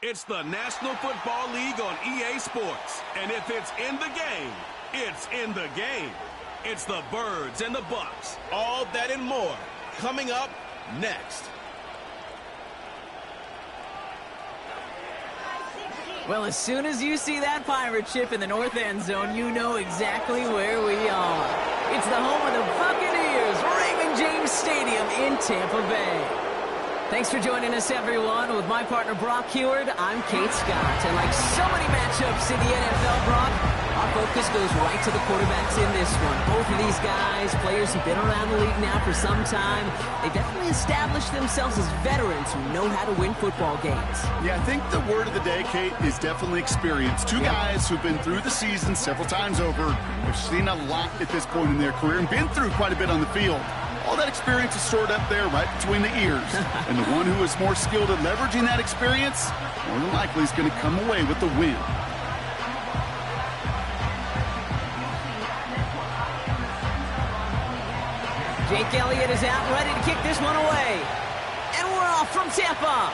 It's the National Football League on EA Sports. And if it's in the game, it's in the game. It's the Birds and the Bucks. All that and more coming up next. Well, as soon as you see that pirate ship in the north end zone, you know exactly where we are. It's the home of the Buccaneers, Raymond James Stadium in Tampa Bay. Thanks for joining us, everyone. With my partner, Brock Heward, I'm Kate Scott. And like so many matchups in the NFL, Brock, our focus goes right to the quarterbacks in this one. Both of these guys, players who've been around the league now for some time, they've definitely established themselves as veterans who know how to win football games. Yeah, I think the word of the day, Kate, is definitely experience. Two guys who've been through the season several times over, have seen a lot at this point in their career, and been through quite a bit on the field. All that experience is stored up there right between the ears. And the one who is more skilled at leveraging that experience, more than likely is going to come away with the win. Jake Elliott is out, ready to kick this one away. And we're off from Tampa.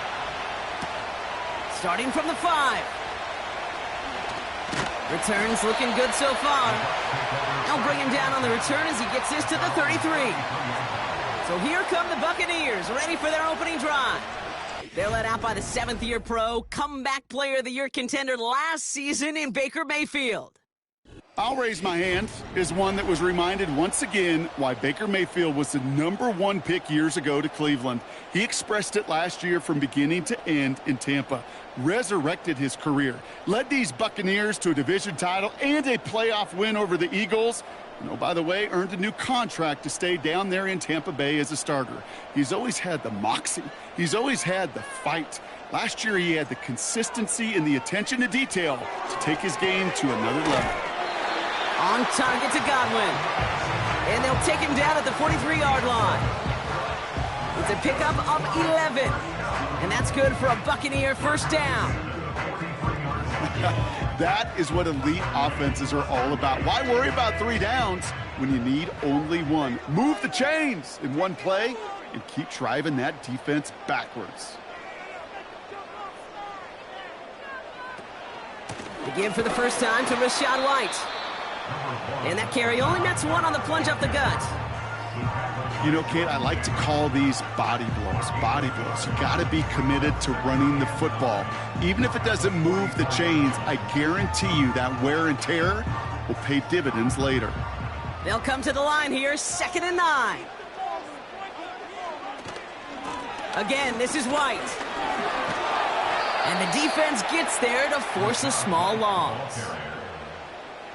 Starting from the 5. Returns looking good so far. They'll bring him down on the return as he gets this to the 33. So here come the Buccaneers, ready for their opening drive. They're led out by the 7th-year pro, comeback player of the year contender last season in Baker Mayfield. I'll raise my hand as one that was reminded once again why Baker Mayfield was the #1 pick years ago to Cleveland. He expressed it last year from beginning to end in Tampa. Resurrected his career. Led these Buccaneers to a division title and a playoff win over the Eagles. And, oh, by the way, earned a new contract to stay down there in Tampa Bay as a starter. He's always had the moxie. He's always had the fight. Last year he had the consistency and the attention to detail to take his game to another level. On target to Godwin. And they'll take him down at the 43-yard line. It's a pickup of 11. And that's good for a Buccaneer first down. That is what elite offenses are all about. Why worry about 3 downs when you need only 1? Move the chains in one play and keep driving that defense backwards. The give for the first time to Rashad White. And that carry only nets 1 on the plunge up the gut. You know, Kate, I like to call these body blows. Body blows. You got to be committed to running the football. Even if it doesn't move the chains, I guarantee you that wear and tear will pay dividends later. They'll come to the line here, 2nd and 9. Again, this is White. And the defense gets there to force a small loss.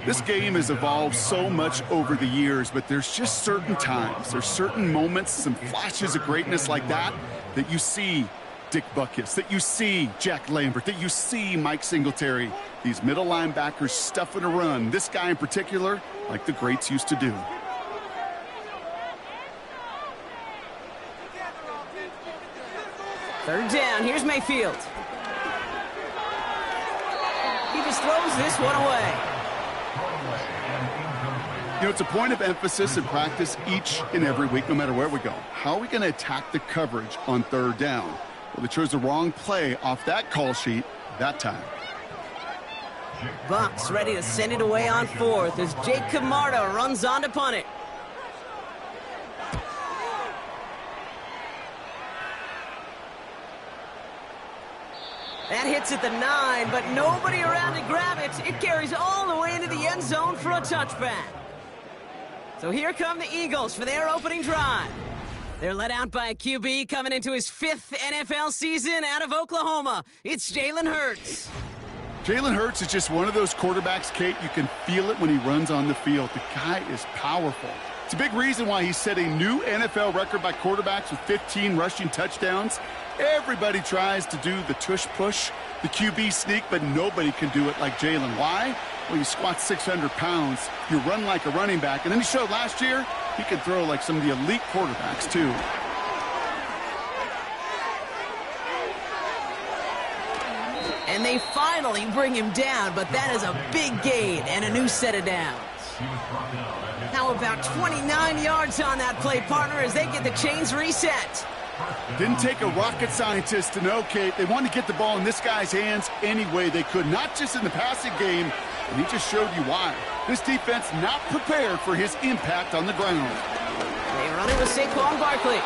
This game has evolved so much over the years, but there's just certain times, there's certain moments, some flashes of greatness like that, that you see Dick Butkus, that you see Jack Lambert, that you see Mike Singletary. These middle linebackers stuffing a run. This guy in particular, like the greats used to do. Third down, here's Mayfield. He just throws this one away. You know, it's a point of emphasis in practice each and every week, no matter where we go. How are we going to attack the coverage on 3rd down? Well, they chose the wrong play off that call sheet that time. Bucks ready to send it away on 4th as Jake Camarda runs on to punt it. That hits at the 9, but nobody around to grab it. It carries all the way into the end zone for a touchback. So here come the Eagles for their opening drive. They're led out by a QB coming into his 5th NFL season out of Oklahoma. It's Jalen Hurts. Jalen Hurts is just one of those quarterbacks, Kate, you can feel it when he runs on the field. The guy is powerful. It's a big reason why he set a new NFL record by quarterbacks with 15 rushing touchdowns. Everybody tries to do the tush push, the QB sneak, but nobody can do it like Jalen. Why? Well, you squat 600 pounds, you run like a running back, and then he showed last year he could throw like some of the elite quarterbacks too. And they finally bring him down, but that is a big gain and a new set of downs. How about 29 yards on that play, partner, as they get the chains reset? Didn't take a rocket scientist to know, Kate. They wanted to get the ball in this guy's hands any way they could, not just in the passing game, and he just showed you why. This defense not prepared for his impact on the ground. They run it with Saquon Barkley.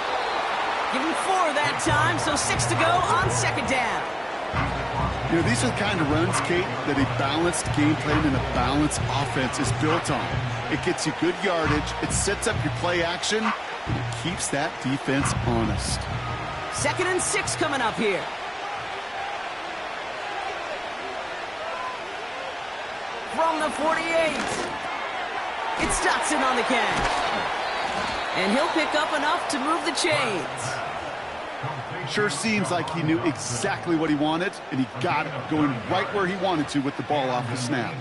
Give him 4 that time, so 6 to go on second down. You know, these are the kind of runs, Kate, that a balanced game plan and a balanced offense is built on. It gets you good yardage, it sets up your play action, and it keeps that defense honest. 2nd and 6 coming up here. From the 48. It's Dotson on the catch. And he'll pick up enough to move the chains. Sure seems like he knew exactly what he wanted, and he got it, going right where he wanted to with the ball off the snap.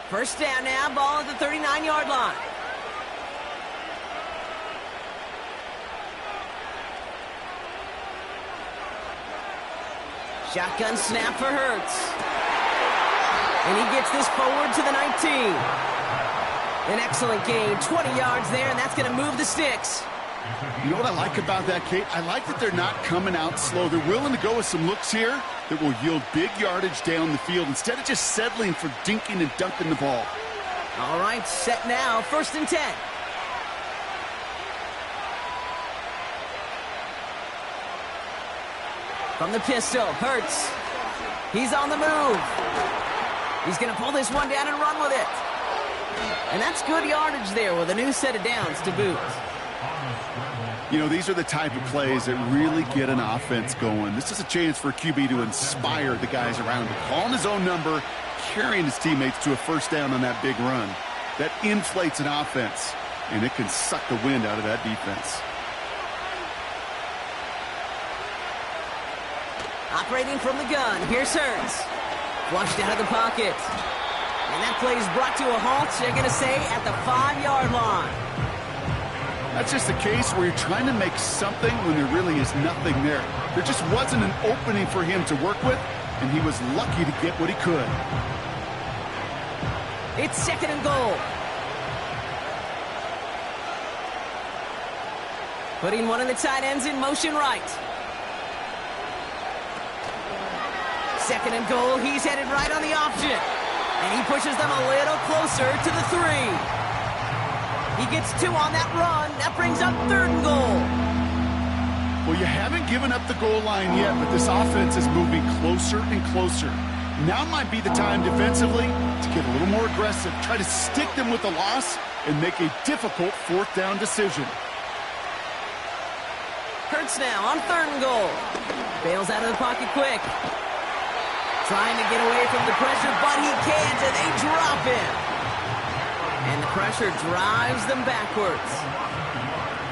First down now, ball at the 39-yard line. Shotgun snap for Hurts. And he gets this forward to the 19. An excellent gain, 20 yards there, and that's going to move the sticks. You know what I like about that, Kate? I like that they're not coming out slow. They're willing to go with some looks here that will yield big yardage down the field instead of just settling for dinking and dunking the ball. All right, set now, 1st and 10. From the pistol, Hurts. He's on the move. He's going to pull this one down and run with it. And that's good yardage there with a new set of downs to boot. You know, these are the type of plays that really get an offense going. This is a chance for a QB to inspire the guys around him. Calling his own number, carrying his teammates to a first down on that big run. That inflates an offense, and it can suck the wind out of that defense. Operating from the gun, here's Hurts. Flushed out of the pocket. And that play is brought to a halt, they're going to say, at the 5-yard line. That's just a case where you're trying to make something when there really is nothing there. There just wasn't an opening for him to work with, and he was lucky to get what he could. It's 2nd and goal. Putting one of the tight ends in motion right. 2nd and goal, he's headed right on the option. And he pushes them a little closer to the 3. He gets 2 on that run. That brings up 3rd and goal. Well, you haven't given up the goal line yet, but this offense is moving closer and closer. Now might be the time defensively to get a little more aggressive, try to stick them with the loss, and make a difficult 4th down decision. Hurts now on 3rd and goal. Bails out of the pocket quick. Trying to get away from the pressure, but he can't, and they drop him. And the pressure drives them backwards.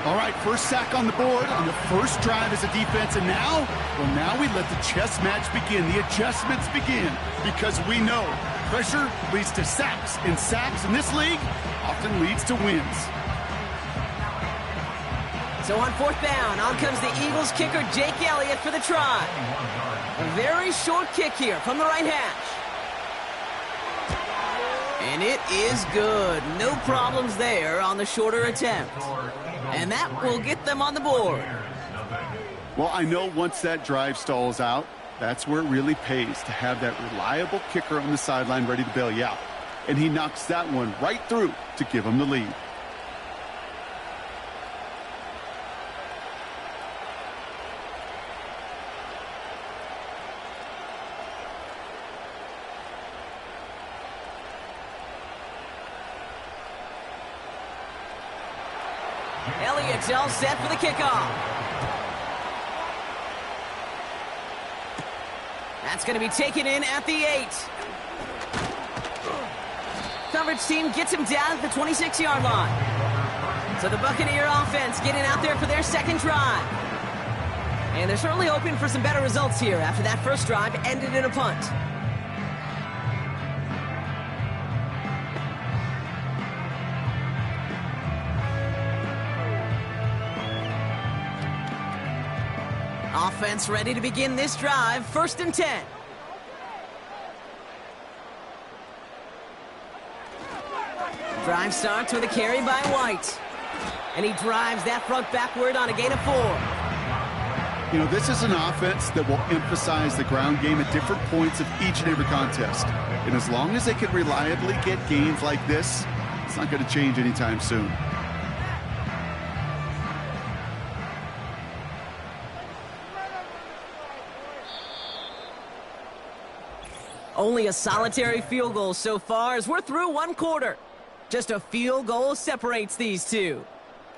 All right, first sack on the board on the first drive as a defense, and now we let the chess match begin. The adjustments begin, because we know pressure leads to sacks, and sacks in this league often leads to wins. So on 4th down, on comes the Eagles kicker, Jake Elliott, for the try. A very short kick here from the right hash. And it is good. No problems there on the shorter attempt. And that will get them on the board. Well, I know once that drive stalls out, that's where it really pays to have that reliable kicker on the sideline ready to bail you out. And he knocks that one right through to give him the lead. Elliott's all set for the kickoff. That's going to be taken in at the 8. Coverage team gets him down at the 26-yard line. So the Buccaneer offense getting out there for their 2nd drive. And they're certainly hoping for some better results here after that first drive ended in a punt. Offense ready to begin this drive. 1st and 10. Drive starts with a carry by White. And he drives that front backward on a gain of 4. You know, this is an offense that will emphasize the ground game at different points of each and every contest. And as long as they can reliably get gains like this, it's not going to change anytime soon. Only a solitary field goal so far as we're through one quarter. Just a field goal separates these two.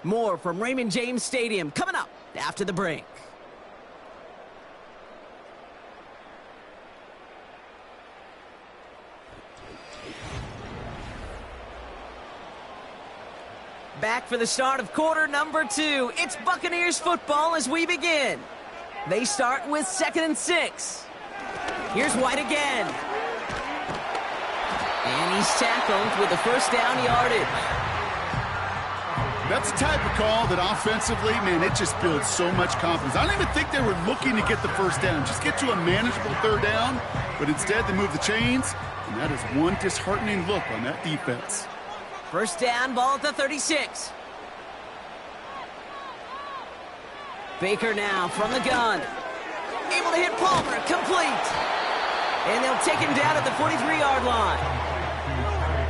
More from Raymond James Stadium coming up after the break. Back for the start of quarter number 2. It's Buccaneers football as we begin. They start with 2nd and 6. Here's White again. And he's tackled with the first down yardage. That's the type of call that offensively, man, it just builds so much confidence. I don't even think they were looking to get the first down. Just get to a manageable 3rd down. But instead, they move the chains. And that is one disheartening look on that defense. First down, ball at the 36. Baker now from the gun. Able to hit Palmer, complete. And they'll take him down at the 43-yard line.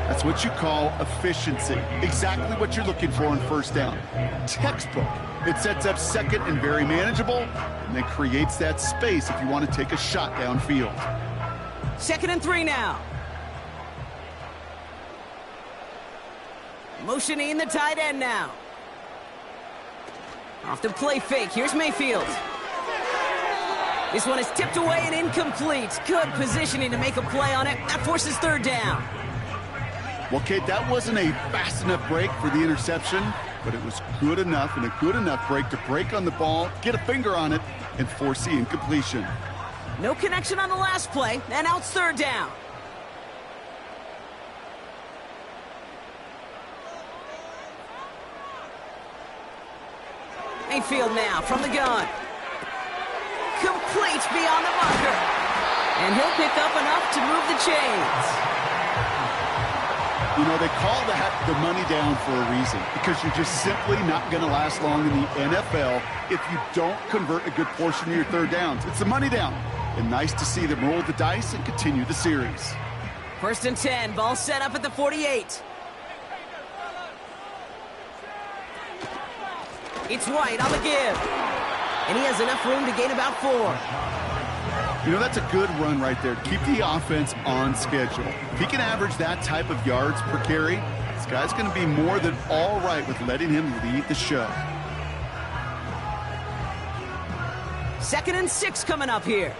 That's what you call efficiency. Exactly what you're looking for on first down. Textbook. It sets up 2nd and very manageable, and then creates that space if you want to take a shot downfield. 2nd and 3 now. Motioning the tight end now. Off the play fake. Here's Mayfield. This one is tipped away and incomplete. Good positioning to make a play on it. That forces 3rd down. Well, Kate, that wasn't a fast enough break for the interception, but it was good enough and a good enough break to break on the ball, get a finger on it, and force the incompletion. No connection on the last play, and now it's 3rd down. Mayfield now from the gun. Complete beyond the marker. And he'll pick up enough to move the chains. You know, they call that the money down for a reason, because you're just simply not going to last long in the NFL if you don't convert a good portion of your 3rd downs. It's the money down. And nice to see them roll the dice and continue the series. 1st and 10, ball set up at the 48. It's White on the give. And he has enough room to gain about 4. You know, that's a good run right there. Keep the offense on schedule. If he can average that type of yards per carry, this guy's going to be more than all right with letting him lead the show. 2nd and 6 coming up here.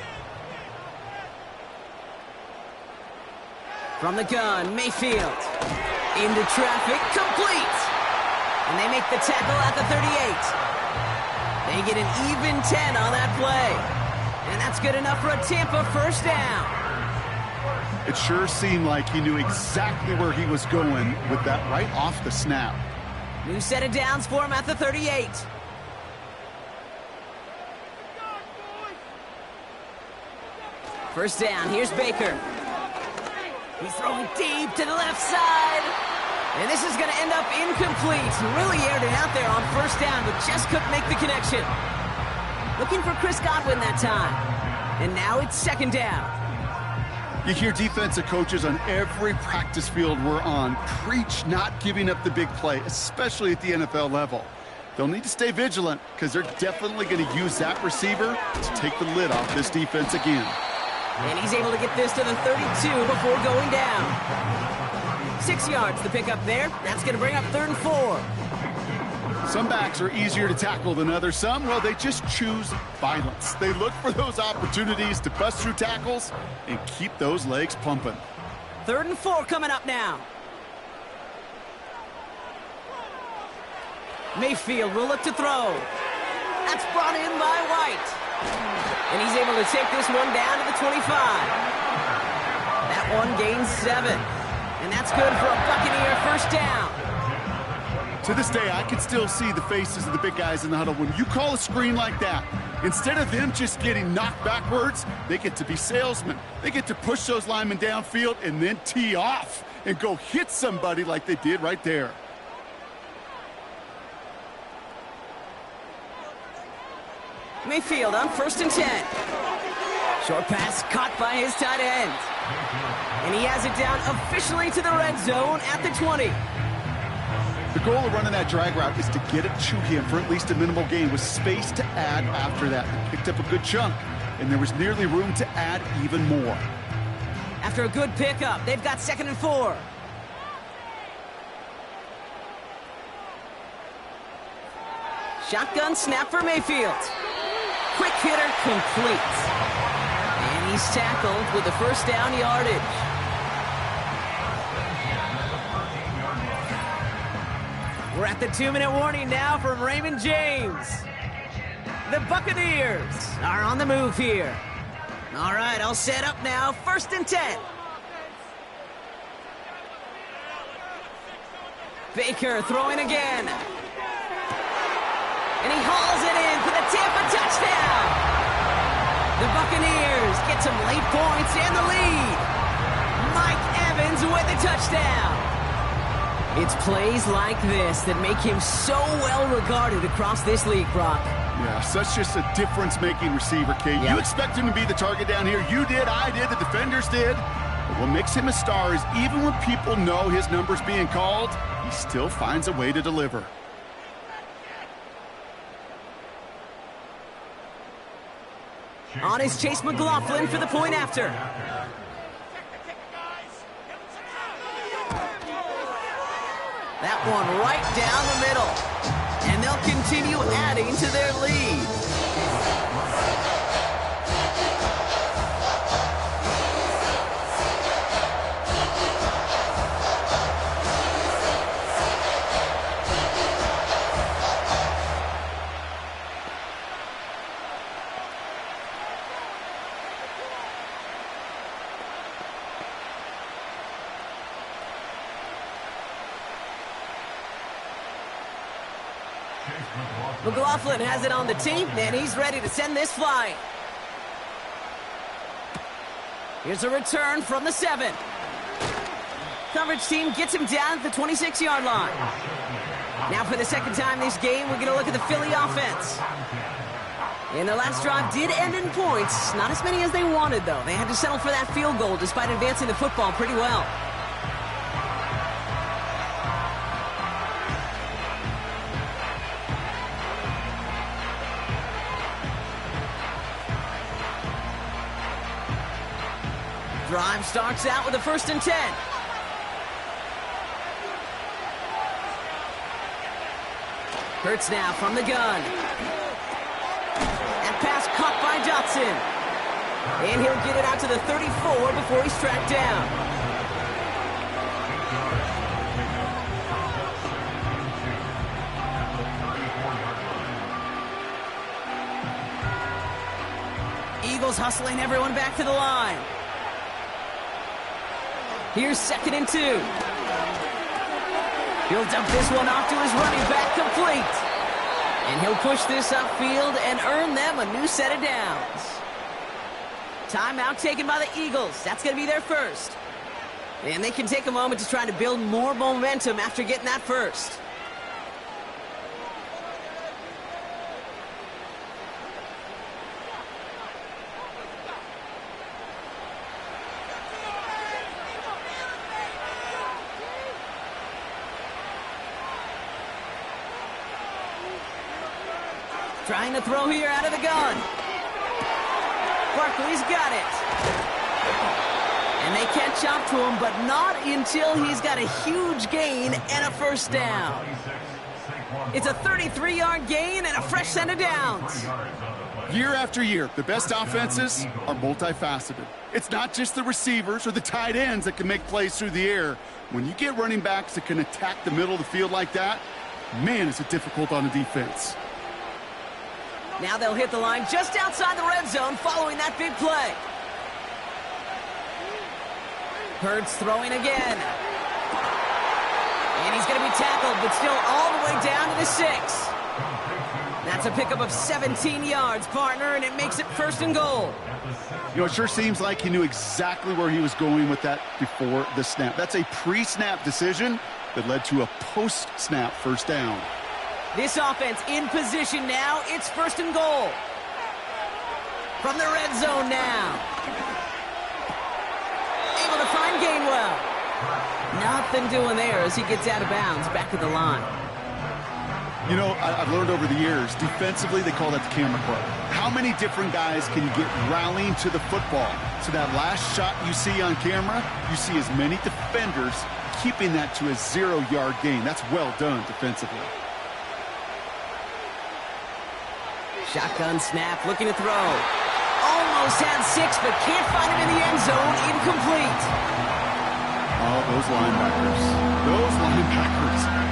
From the gun, Mayfield. Into traffic, complete. And they make the tackle at the 38. They get an even 10 on that play. And that's good enough for a Tampa first down. It sure seemed like he knew exactly where he was going with that right off the snap. New set of downs for him at the 38. First down, here's Baker. He's throwing deep to the left side. And this is going to end up incomplete. Really aired it out there on first down, but just couldn't make the connection. Looking for Chris Godwin that time. And now it's 2nd down. You hear defensive coaches on every practice field we're on preach not giving up the big play, especially at the NFL level. They'll need to stay vigilant because they're definitely going to use that receiver to take the lid off this defense again. And he's able to get this to the 32 before going down. 6 yards to pick up there. That's going to bring up 3rd and 4. Some backs are easier to tackle than others. Some, well, they just choose violence. They look for those opportunities to bust through tackles and keep those legs pumping. 3rd and 4 coming up now. Mayfield will look to throw. That's brought in by White. And he's able to take this one down to the 25. That one gains 7. And that's good for a Buccaneer first down. To this day, I can still see the faces of the big guys in the huddle. When you call a screen like that, instead of them just getting knocked backwards, they get to be salesmen. They get to push those linemen downfield and then tee off and go hit somebody like they did right there. Mayfield on 1st and 10. Short pass caught by his tight end. And he has it down officially to the red zone at the 20. The goal of running that drag route is to get it to him for at least a minimal gain with space to add after that. He picked up a good chunk, and there was nearly room to add even more. After a good pickup, they've got 2nd and 4. Shotgun snap for Mayfield. Quick hitter complete. And he's tackled with the first down yardage. We're at the 2-minute warning now from Raymond James. The Buccaneers are on the move here. All right, I'll set up now. 1st and 10. Baker throwing again. And he hauls it in for the Tampa touchdown. The Buccaneers get some late points and the lead. Mike Evans with the touchdown. It's plays like this that make him so well regarded across this league, Brock. Yeah, such just a difference-making receiver, Kate. Yep. You expect him to be the target down here. You did, I did, the defenders did. But what makes him a star is even when people know his number's being called, he still finds a way to deliver. On is Chase McLaughlin for the point after. That one right down the middle. And they'll continue adding to their lead. McLaughlin has it on the team, and he's ready to send this flying. Here's a return from the 7. Coverage team gets him down at the 26-yard line. Now for the second time this game, we're going to look at the Philly offense. And their last drive did end in points. Not as many as they wanted, though. They had to settle for that field goal despite advancing the football pretty well. Drive starts out with a 1st and 10. Hurts now from the gun. That pass caught by Dotson. And he'll get it out to the 34 before he's tracked down. Eagles hustling everyone back to the line. Here's 2nd and 2. He'll dump this one off to his running back, complete. And he'll push this upfield and earn them a new set of downs. Timeout taken by the Eagles. That's going to be their first. And they can take a moment to try to build more momentum after getting that first. Trying to throw here out of the gun. Barkley's got it. And they catch up to him, but not until he's got a huge gain and a first down. It's a 33-yard gain and a fresh set of downs. Year after year, the best offenses are multifaceted. It's not just the receivers or the tight ends that can make plays through the air. When you get running backs that can attack the middle of the field like that, man, is it difficult on the defense. Now they'll hit the line just outside the red zone following that big play. Hurts throwing again. And he's going to be tackled, but still all the way down to the 6. That's a pickup of 17 yards, partner, and it makes it 1st and goal. You know, it sure seems like he knew exactly where he was going with that before the snap. That's a pre-snap decision that led to a post-snap 1st down. This offense in position now. It's 1st and goal. From the red zone now. Able to find Gainwell. Nothing doing there as he gets out of bounds back at the line. You know, I've learned over the years, defensively, they call that the camera club. How many different guys can you get rallying to the football? So that last shot you see on camera, you see as many defenders keeping that to a 0-yard gain. That's well done defensively. Shotgun snap, looking to throw. Almost had 6, but can't find him in the end zone. Incomplete. Oh, those linebackers.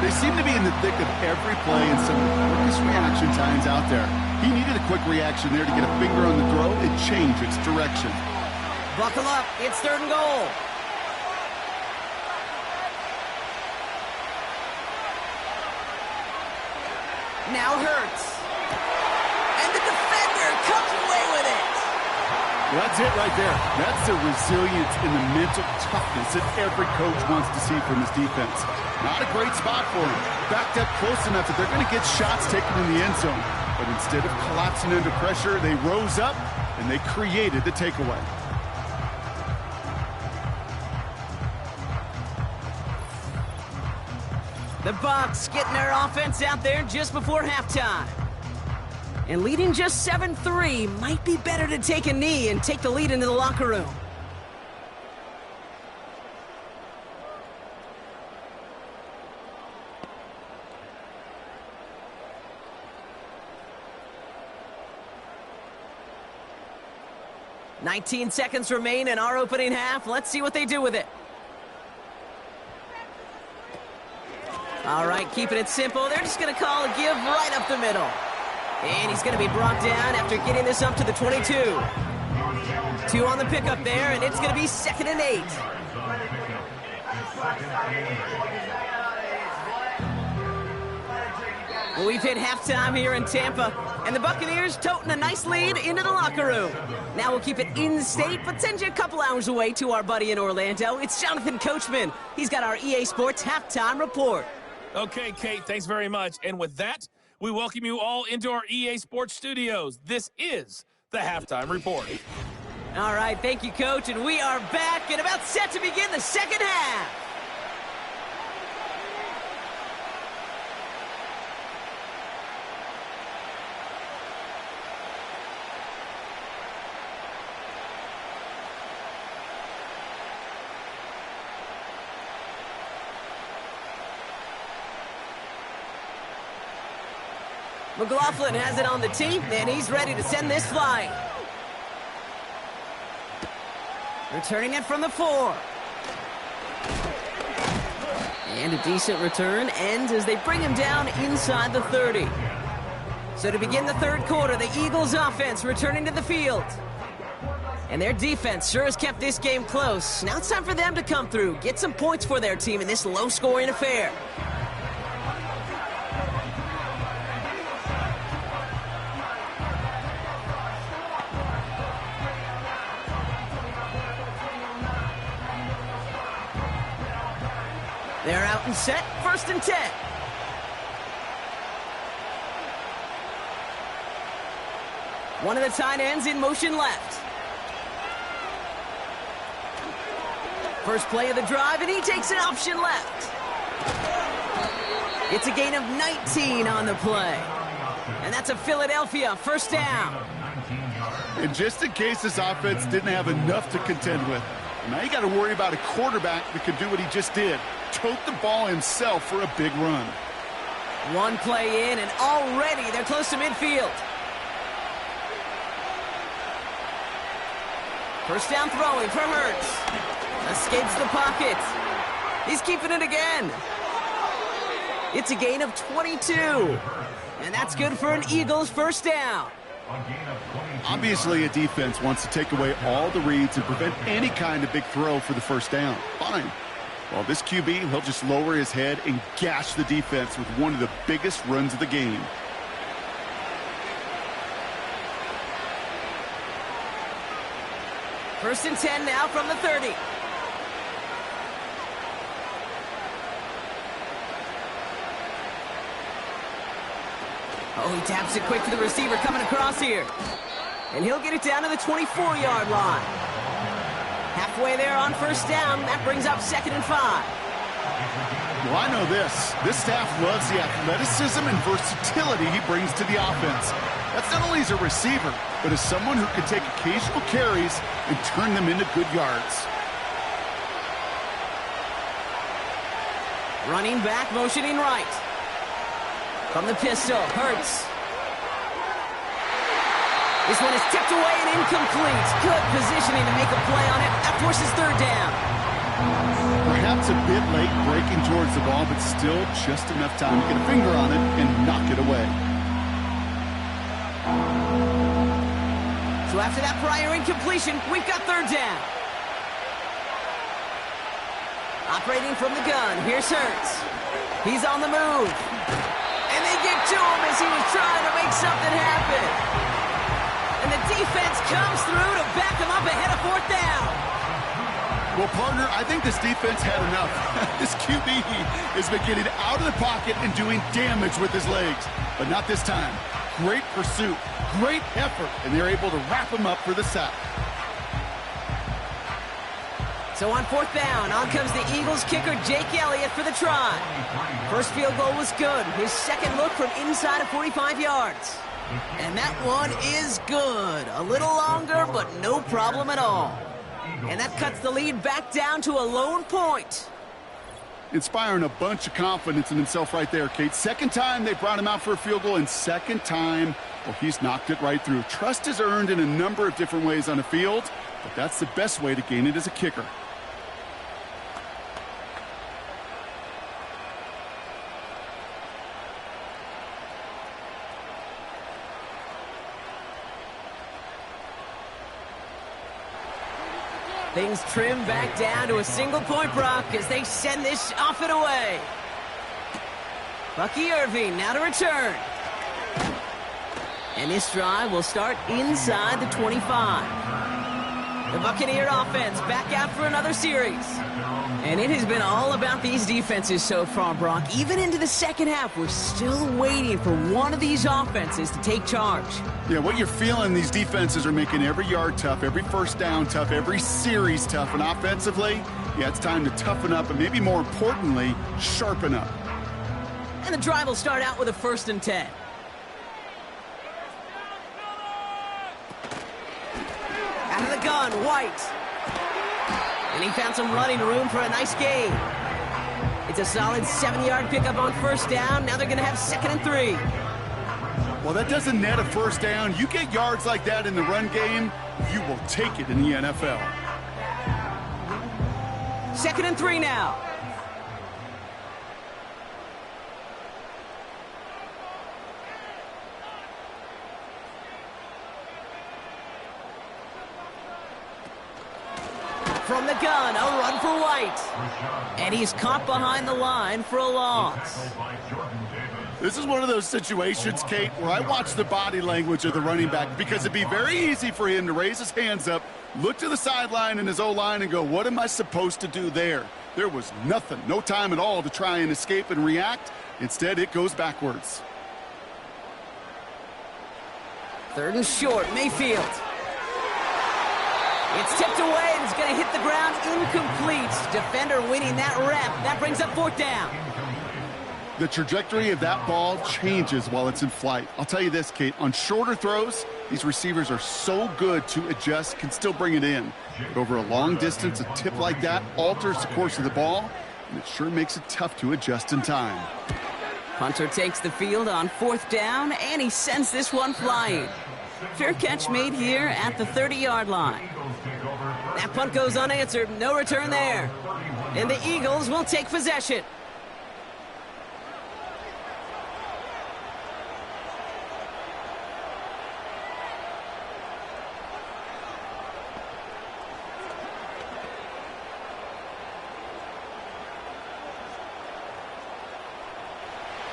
They seem to be in the thick of every play and some of the quickest reaction times out there. He needed a quick reaction there to get a finger on the throw and change its direction. Buckle up. It's 3rd and goal. Now Hurts. And the defender comes away with it. Well, that's it right there. That's the resilience and the mental toughness that every coach wants to see from his defense. Not a great spot for him. Backed up close enough that they're going to get shots taken in the end zone. But instead of collapsing under pressure, they rose up and they created the takeaway. The Bucs getting their offense out there just before halftime. And leading just 7-3, might be better to take a knee and take the lead into the locker room. "19 seconds remain in our opening half. Let's see what they do with it." All right, keeping it simple. They're just going to call a give right up the middle. And he's going to be brought down after getting this up to the 22. 2 on the pickup there, and it's going to be 2nd and 8. Well, we've hit halftime here in Tampa, and the Buccaneers toting a nice lead into the locker room. Now we'll keep it in-state, but send you a couple hours away to our buddy in Orlando. It's Jonathan Coachman. He's got our EA Sports halftime report. Okay, Kate, thanks very much. And with that, we welcome you all into our EA Sports studios. This is the Halftime Report. All right, thank you, Coach, and we are back and about set to begin the second half. McLaughlin has it on the tee, and he's ready to send this flying. Returning it from the 4. And a decent return ends as they bring him down inside the 30. So to begin the 3rd quarter, the Eagles offense returning to the field. And their defense sure has kept this game close. Now it's time for them to come through, get some points for their team in this low-scoring affair. They're out and set, 1st and 10. One of the tight ends in motion left. First play of the drive, and he takes an option left. It's a gain of 19 on the play. And that's a Philadelphia 1st down. And just in case this offense didn't have enough to contend with, now you got to worry about a quarterback that could do what he just did. Tote the ball himself for a big run. One play in, and already they're close to midfield. First down throwing for Hurts. Escapes the pocket. He's keeping it again. It's a gain of 22. And that's good for an Eagles 1st down. Obviously, a defense wants to take away all the reads and prevent any kind of big throw for the 1st down. Fine. Well, this QB, he'll just lower his head and gash the defense with one of the biggest runs of the game. First and 10 now from the 30. Oh, he taps it quick to the receiver coming across here. And he'll get it down to the 24-yard line. Halfway there on first down. That brings up 2nd and 5. Well, I know this. This staff loves the athleticism and versatility he brings to the offense. That's not only as a receiver, but as someone who can take occasional carries and turn them into good yards. Running back, motioning right. From the pistol, Hurts. This one is tipped away and incomplete. Good positioning to make a play on it. That forces 3rd down. Perhaps a bit late breaking towards the ball, but still just enough time to get a finger on it and knock it away. So after that prior incompletion, we've got 3rd down. Operating from the gun, here's Hurts. He's on the move. And they get to him as he was trying to make something happen. And the defense comes through to back him up ahead of 4th down. Well, partner, I think this defense had enough. This QB has been getting out of the pocket and doing damage with his legs. But not this time. Great pursuit, great effort, and they're able to wrap him up for the sack. So on 4th down, on comes the Eagles kicker, Jake Elliott, for the try. First field goal was good. His second look from inside of 45 yards. And that one is good. A little longer, but no problem at all. And that cuts the lead back down to a lone point. Inspiring a bunch of confidence in himself right there, Kate. Second time they brought him out for a field goal, and second time, well, he's knocked it right through. Trust is earned in a number of different ways on the field, but that's the best way to gain it as a kicker. Things trim back down to a single-point Brock as they send this off and away. Bucky Irving now to return. And this drive will start inside the 25. The Buccaneer offense back out for another series. And it has been all about these defenses so far, Brock. Even into the second half, we're still waiting for one of these offenses to take charge. Yeah, what you're feeling, these defenses are making every yard tough, every first down tough, every series tough. And offensively, yeah, it's time to toughen up and maybe more importantly, sharpen up. And the drive will start out with a 1st and 10. Out of the gun, White. And he found some running room for a nice gain. It's a solid 7-yard pickup on first down. Now they're going to have 2nd and 3. Well, that doesn't net a first down. You get yards like that in the run game, you will take it in the NFL. 2nd and 3 now. From the gun, a run for White. And he's caught behind the line for a loss. This is one of those situations, Kate, where I watch the body language of the running back because it'd be very easy for him to raise his hands up, look to the sideline in his O-line and go, what am I supposed to do there? There was nothing, no time at all to try and escape and react. Instead, it goes backwards. 3rd and short, Mayfield. It's tipped away and it's going to hit the ground incomplete. Defender winning that rep. That brings up 4th down. The trajectory of that ball changes while it's in flight. I'll tell you this, Kate, on shorter throws, these receivers are so good to adjust, can still bring it in. But over a long distance, a tip like that alters the course of the ball, and it sure makes it tough to adjust in time. Hunter takes the field on 4th down, and he sends this one flying. Fair catch made here at the 30-yard line. That punt goes unanswered. No return there. And the Eagles will take possession.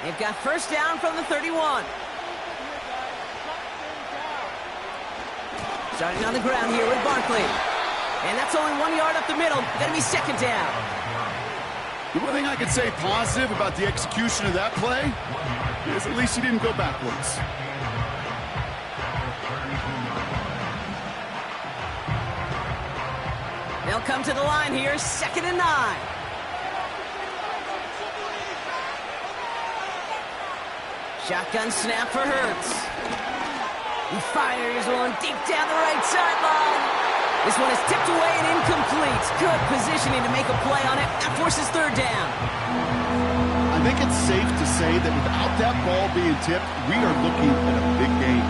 They've got first down from the 31. Starting on the ground here with Barkley. And that's only 1 yard up the middle. Gonna be second down. The one thing I could say positive about the execution of that play is at least he didn't go backwards. They'll come to the line here, 2nd and 9. Shotgun snap for Hurts. He fires one deep down the right sideline. This one is tipped away and incomplete. Good positioning to make a play on it. That forces third down. I think it's safe to say that without that ball being tipped, we are looking at a big game.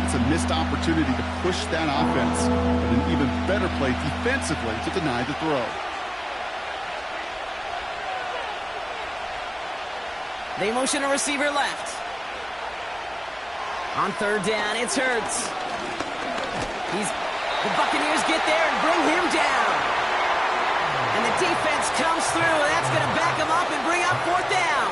It's a missed opportunity to push that offense, but an even better play defensively to deny the throw. They motion a receiver left. On third down, it's Hurts. The Buccaneers get there and bring him down. And the defense comes through. That's going to back him up and bring up fourth down.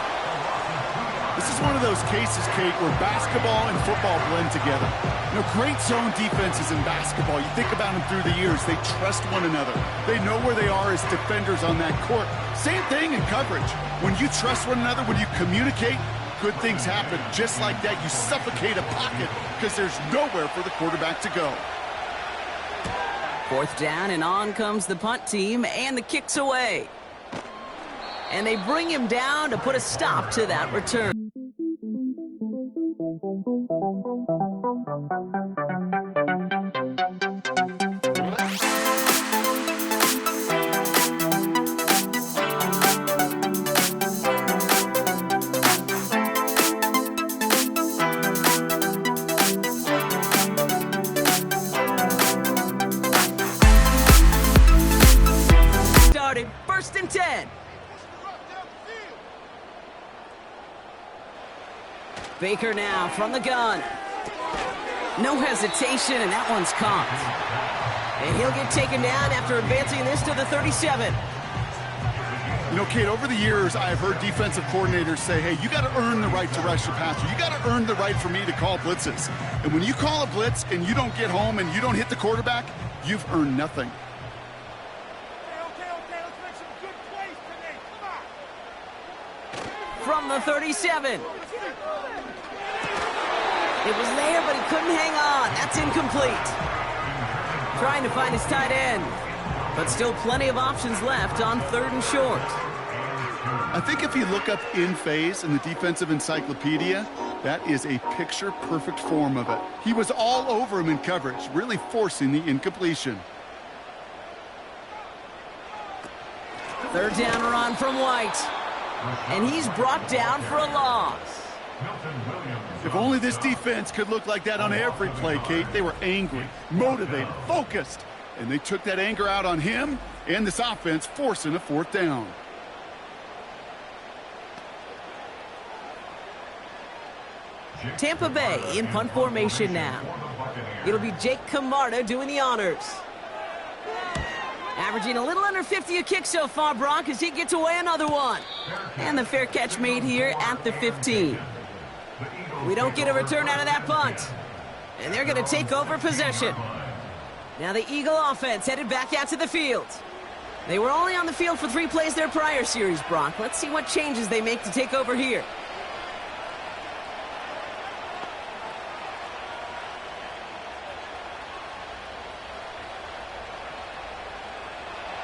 This is one of those cases, Kate, where basketball and football blend together. You know, great zone defenses in basketball. You think about them through the years. They trust one another. They know where they are as defenders on that court. Same thing in coverage. When you trust one another, when you communicate, good things happen. Just like that, you suffocate a pocket because there's nowhere for the quarterback to go. Fourth down, and on comes the punt team, and the kick's away. And they bring him down to put a stop to that return. First and 10. Baker now from the gun. No hesitation, and that one's caught. And he'll get taken down after advancing this to the 37. You know, Kate, over the years, I've heard defensive coordinators say, hey, you got to earn the right to rush the passer. You got to earn the right for me to call blitzes. And when you call a blitz and you don't get home and you don't hit the quarterback, you've earned nothing. From the 37. It was there, but he couldn't hang on. That's incomplete. Trying to find his tight end. But still plenty of options left on third and short. I think if you look up in phase in the defensive encyclopedia, that is a picture-perfect form of it. He was all over him in coverage, really forcing the incompletion. Third down run from White. And he's brought down for a loss. If only this defense could look like that on every play, Kate. They were angry, motivated, focused. And they took that anger out on him and this offense, forcing a fourth down. Tampa Bay in punt formation now. It'll be Jake Camarda doing the honors. Averaging a little under 50 a kick so far, Brock, as he gets away another one. And the fair catch made here at the 15. We don't get a return out of that punt. And they're going to take over possession. Now the Eagle offense headed back out to the field. They were only on the field for 3 plays their prior series, Brock. Let's see what changes they make to take over here.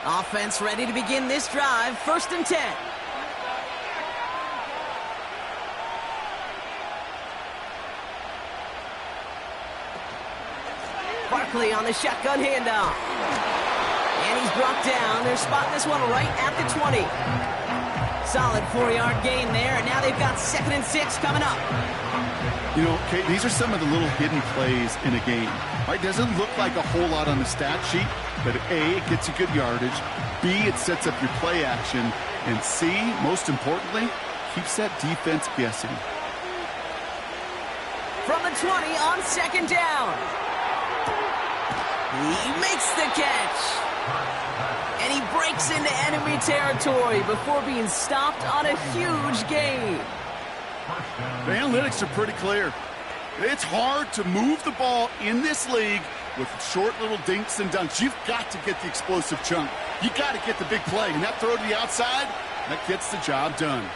Offense ready to begin this drive. First and 10. Barkley on the shotgun handoff. And he's brought down. They're spotting this one right at the 20. Solid 4-yard gain there, and now they've got 2nd and 6 coming up. You know, Kate, these are some of the little hidden plays in a game. Right? Doesn't look like a whole lot on the stat sheet, but A, it gets you good yardage. B, it sets up your play action. And C, most importantly, keeps that defense guessing. From the 20 on 2nd down. He makes the catch. And he breaks into enemy territory before being stopped on a huge gain. The analytics are pretty clear. It's hard to move the ball in this league with short little dinks and dunks. You've got to get the explosive chunk. You got to get the big play. And that throw to the outside, that gets the job done.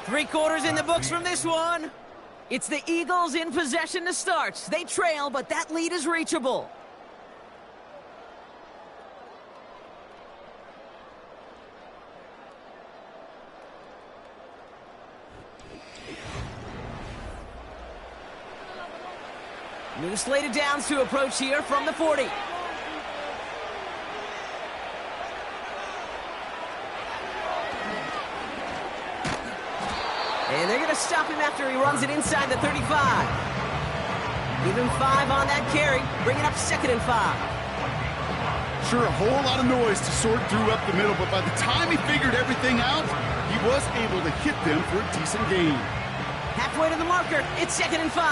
Three quarters in the books from this one. It's the Eagles in possession to start. They trail, but that lead is reachable. New slated downs to approach here from the 40. And they're going to stop him after he runs it inside the 35. Even 5 on that carry, bringing up 2nd and 5. Sure, a whole lot of noise to sort through up the middle, but by the time he figured everything out, he was able to hit them for a decent gain. Halfway to the marker, it's 2nd and 5.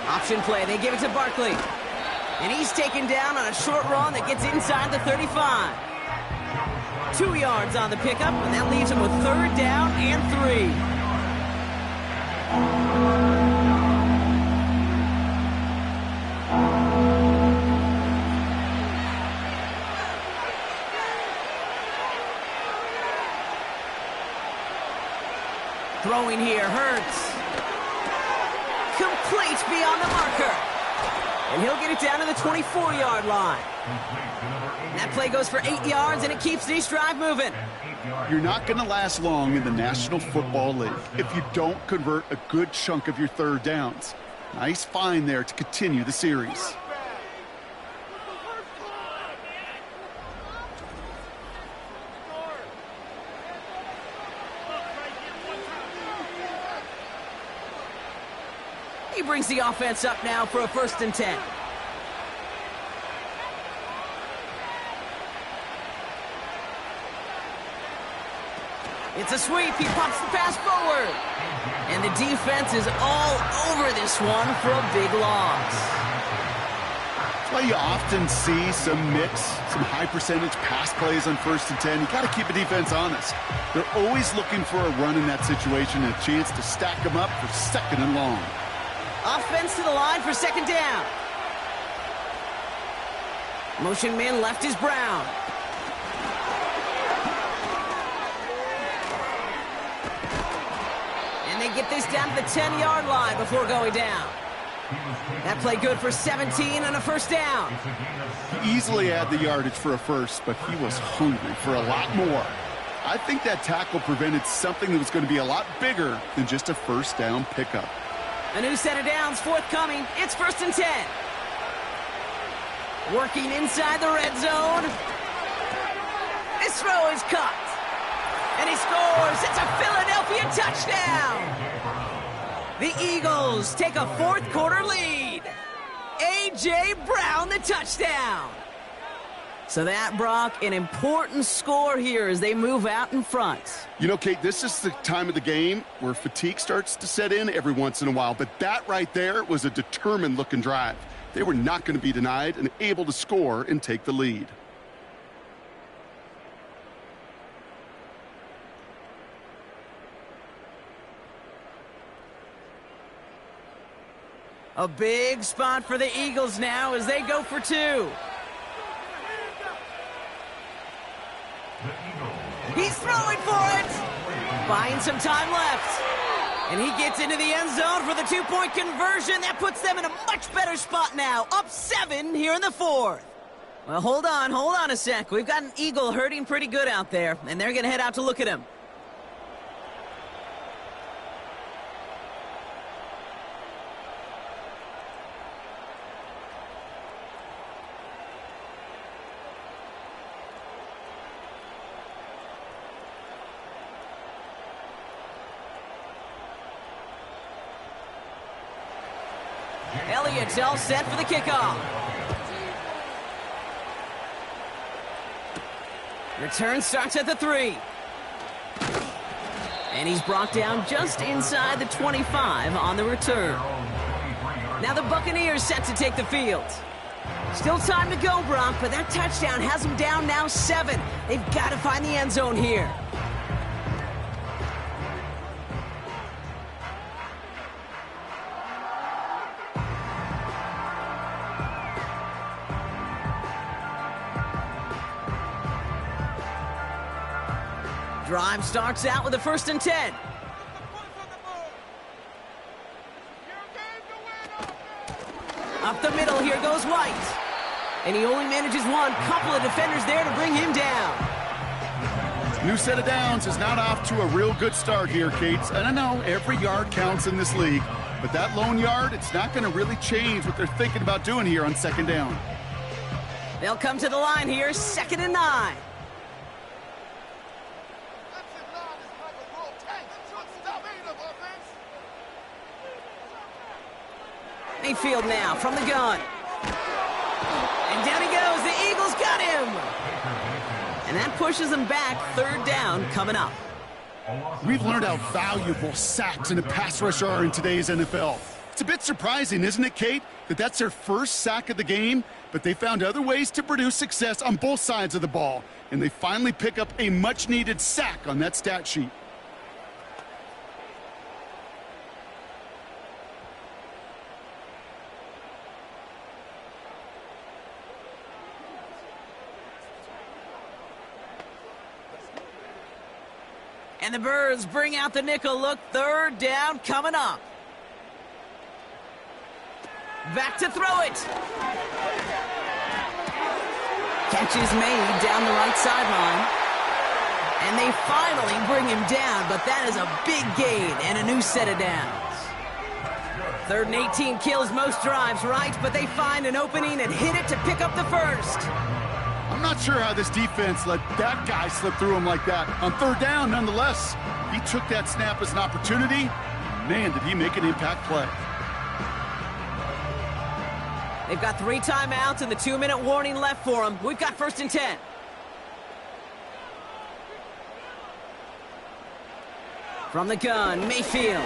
Option play, they give it to Barkley. And he's taken down on a short run that gets inside the 35. 2 yards on the pickup, and that leaves him with 3rd down and 3. Throwing here, Hurts. Complete beyond the marker. And he'll get it down to the 24-yard line. And that play goes for 8 yards, and it keeps this drive moving. You're not going to last long in the National Football League if you don't convert a good chunk of your 3rd downs. Nice find there to continue the series. He brings the offense up now for a 1st and 10. It's a sweep. He pops the pass forward. And the defense is all over this one for a big loss. That's why you often see some mix, some high-percentage pass plays on 1st and 10. You got to keep the defense honest. They're always looking for a run in that situation and a chance to stack them up for 2nd and long. Offense to the line for 2nd down. Motion man left is Brown. And they get this down to the 10-yard line before going down. That play good for 17 and a 1st down. He easily had the yardage for a 1st, but he was hungry for a lot more. I think that tackle prevented something that was going to be a lot bigger than just a 1st down pickup. A new set of downs forthcoming. It's 1st and 10. Working inside the red zone. His throw is caught. And he scores. It's a Philadelphia touchdown. The Eagles take a 4th quarter lead. A.J. Brown, the touchdown. So that, Brock, an important score here as they move out in front. You know, Kate, this is the time of the game where fatigue starts to set in every once in a while. But that right there was a determined-looking drive. They were not going to be denied and able to score and take the lead. A big spot for the Eagles now as they go for 2. He's throwing for it. Buying some time left. And he gets into the end zone for the 2-point conversion. That puts them in a much better spot now. Up 7 here in the 4th. Well, hold on a sec. We've got an Eagle hurting pretty good out there, and they're going to head out to look at him. Elliott's all set for the kickoff. Return starts at the 3. And he's brought down just inside the 25 on the return. Now the Buccaneers set to take the field. Still time to go, Brock, but that touchdown has them down now 7. They've got to find the end zone here. Drive starts out with a 1st and 10. Up the middle, here goes White. And he only manages one. Couple of defenders there to bring him down. New set of downs is not off to a real good start here, Cates. And I know every yard counts in this league, but that lone yard, it's not going to really change what they're thinking about doing here on 2nd down. They'll come to the line here, 2nd and 9. Mayfield now from the gun. And down he goes. The Eagles got him. And that pushes them back. 3rd down coming up. We've learned how valuable sacks and a pass rush are in today's NFL. It's a bit surprising, isn't it, Kate, that that's their first sack of the game, but they found other ways to produce success on both sides of the ball, and they finally pick up a much-needed sack on that stat sheet. And the Birds bring out the nickel look. 3rd down coming up. Back to throw it. Catch is made down the right sideline. And they finally bring him down, but that is a big gain and a new set of downs. 3rd and 18 kills most drives, right? But they find an opening and hit it to pick up the 1st. I'm not sure how this defense let that guy slip through him like that. On 3rd down, nonetheless, he took that snap as an opportunity. Man, did he make an impact play. They've got 3 timeouts and the 2-minute warning left for them. We've got 1st and 10. From the gun, Mayfield.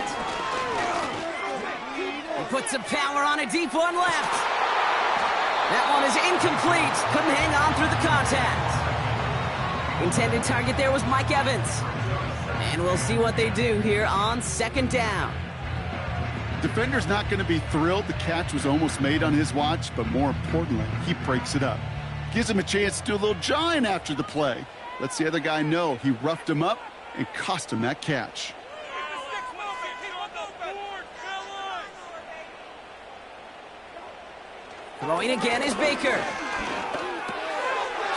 He puts some power on a deep one left. That one is incomplete. Couldn't hang on through the contact. Intended target there was Mike Evans. And we'll see what they do here on 2nd down. Defender's not going to be thrilled the catch was almost made on his watch, but more importantly, he breaks it up. Gives him a chance to do a little jawing after the play. Lets the other guy know he roughed him up and cost him that catch. Throwing again is Baker.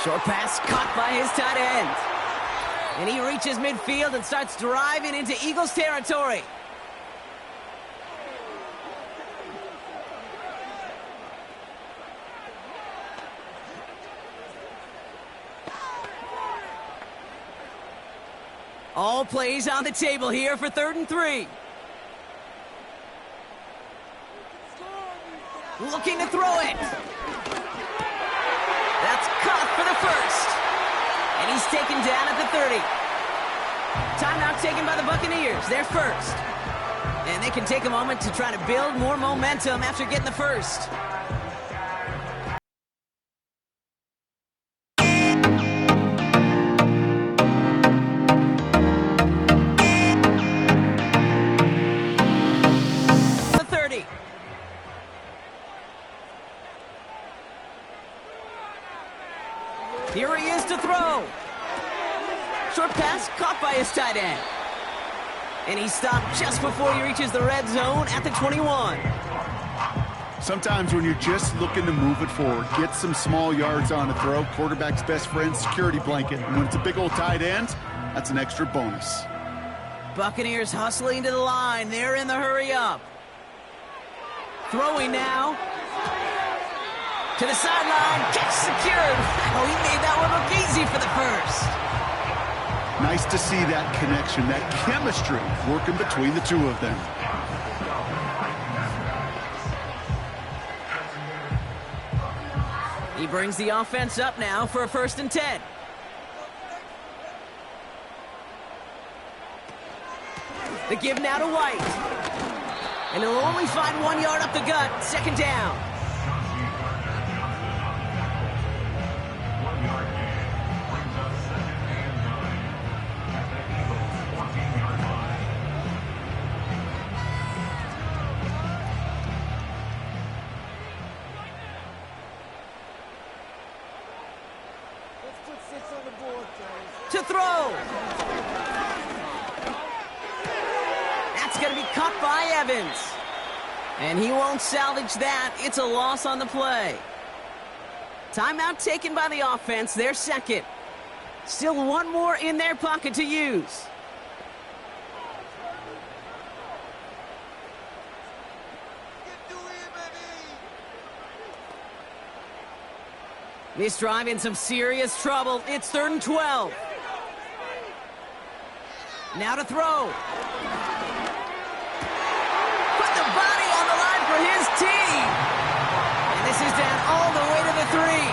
Short pass caught by his tight end. And he reaches midfield and starts driving into Eagles territory. All plays on the table here for 3rd and 3. Looking to throw it. That's caught for the 1st. And he's taken down at the 30. Timeout taken by the Buccaneers. They're 1st. And they can take a moment to try to build more momentum after getting the 1st. Here he is to throw. Short pass caught by his tight end. And he stopped just before he reaches the red zone at the 21. Sometimes when you're just looking to move it forward, get some small yards on a throw, quarterback's best friend, security blanket. And when it's a big old tight end, that's an extra bonus. Buccaneers hustling to the line. They're in the hurry up. Throwing now. To the sideline, catch secured. Oh, he made that one look easy for the 1st. Nice to see that connection, that chemistry working between the two of them. He brings the offense up now for a 1st and 10. The give now to White. And he'll only find 1 yard up the gut. Second down. To throw. That's going to be cut by Evans. And he won't salvage that. It's a loss on the play. Timeout taken by the offense, their second. Still one more in their pocket to use. This drive in some serious trouble. It's 3rd and 12. Now to throw. Put the body on the line for his team. And this is down all the way to the 3.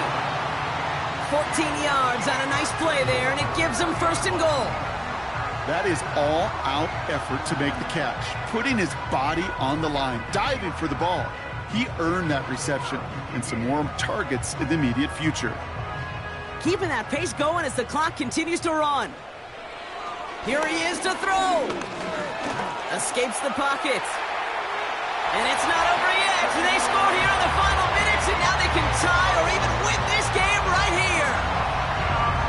14 yards on a nice play there, and it gives them 1st and goal. That is all-out effort to make the catch, putting his body on the line, diving for the ball. He earned that reception and some more targets in the immediate future. Keeping that pace going as the clock continues to run. Here he is to throw. Escapes the pocket. And it's not over yet. They score here in the final minutes, and now they can tie or even win this game right here.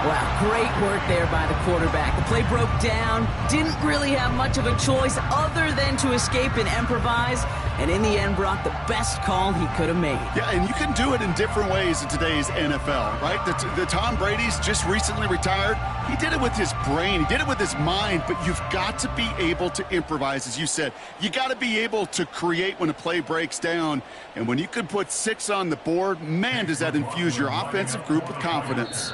Wow, great work there by the quarterback. The play broke down. Didn't really have much of a choice other than to escape and improvise. And in the end, brought the best call he could have made. Yeah, and you can do it in different ways in today's NFL, right? The Tom Brady's just recently retired. He did it with his brain. He did it with his mind. But you've got to be able to improvise, as you said. You got to be able to create when a play breaks down. And when you can put 6 on the board, man, does that infuse your offensive group with confidence.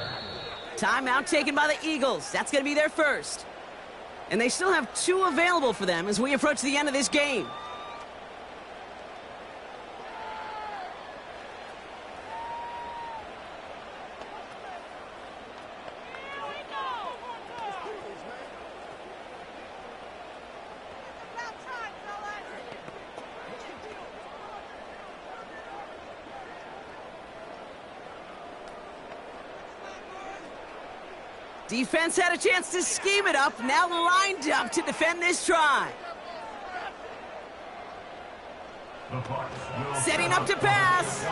Timeout taken by the Eagles. That's going to be their first. And they still have 2 available for them as we approach the end of this game. Defense had a chance to scheme it up, now lined up to defend this try. Setting up to pass.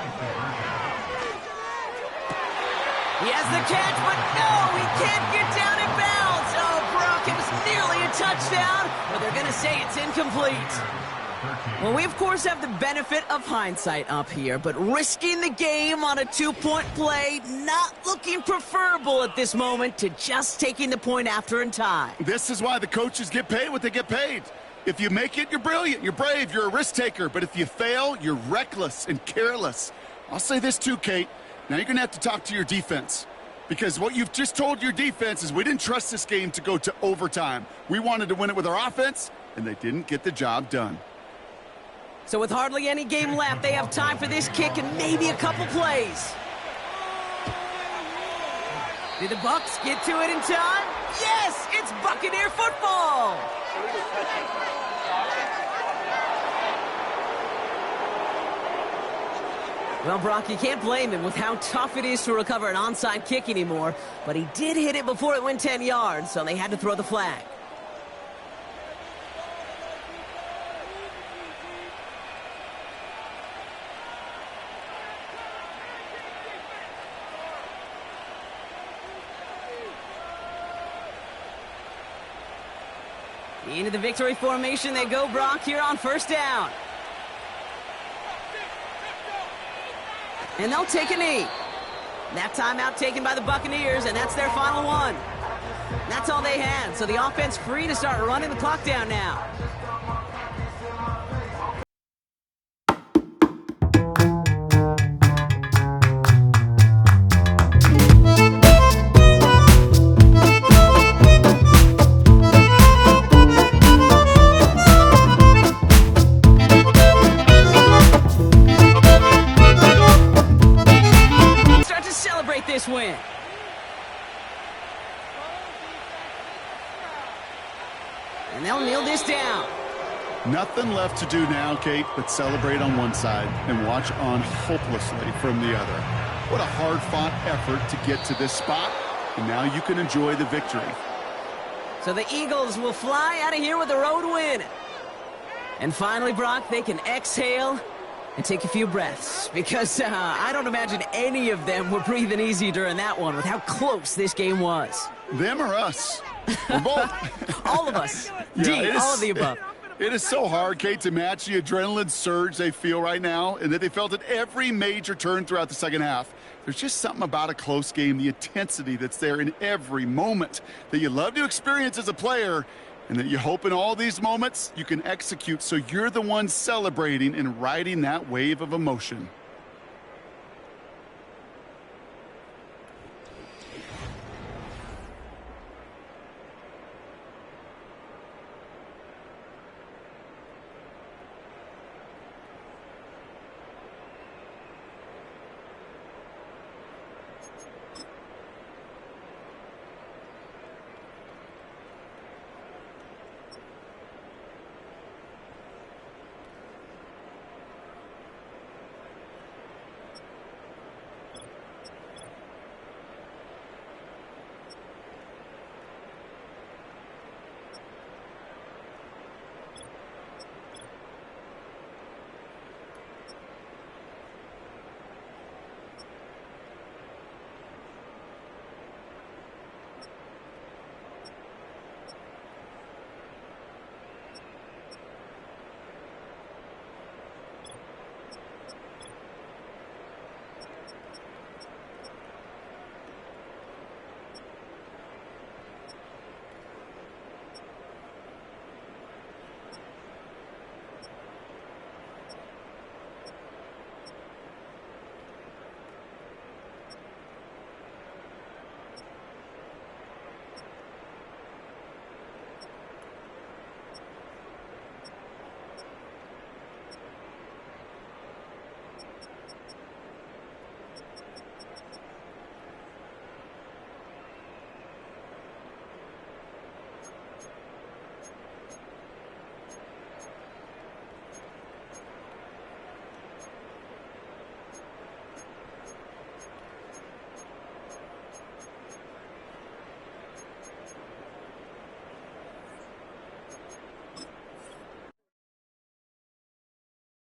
He has the catch, but no, he can't get down in bounds. Oh, Brock, it was nearly a touchdown, but they're going to say it's incomplete. Well, we, of course, have the benefit of hindsight up here, but risking the game on a 2-point play, not looking preferable at this moment to just taking the point after and tie. This is why the coaches get paid what they get paid. If you make it, you're brilliant, you're brave, you're a risk taker. But if you fail, you're reckless and careless. I'll say this too, Kate. Now you're going to have to talk to your defense. Because what you've just told your defense is we didn't trust this game to go to overtime. We wanted to win it with our offense, and they didn't get the job done. So with hardly any game left, they have time for this kick and maybe a couple plays. Did the Bucs get to it in time? Yes, it's Buccaneer football. Well, Brock, you can't blame him with how tough it is to recover an onside kick anymore, but he did hit it before it went 10 yards, so they had to throw the flag. Into the victory formation they go, Brock, here on 1st down. And they'll take a knee. That timeout taken by the Buccaneers, and that's their final one. That's all they had, so the offense free to start running the clock down now. This win. And and they'll kneel this down. Nothing left to do now, Kate, but celebrate on one side and watch on hopelessly from the other. What a hard-fought effort to get to this spot, and now you can enjoy the victory. So the Eagles will fly out of here with a road win. And finally, Brock, they can exhale and take a few breaths, because I don't imagine any of them were breathing easy during that one with how close this game was. Them or us? Or both. All of us. Yeah, all of the above. It is so hard, Kate, to match the adrenaline surge they feel right now, and that they felt at every major turn throughout the second half. There's just something about a close game, the intensity that's there in every moment that you love to experience as a player, and that you hope in all these moments you can execute so you're the one celebrating and riding that wave of emotion.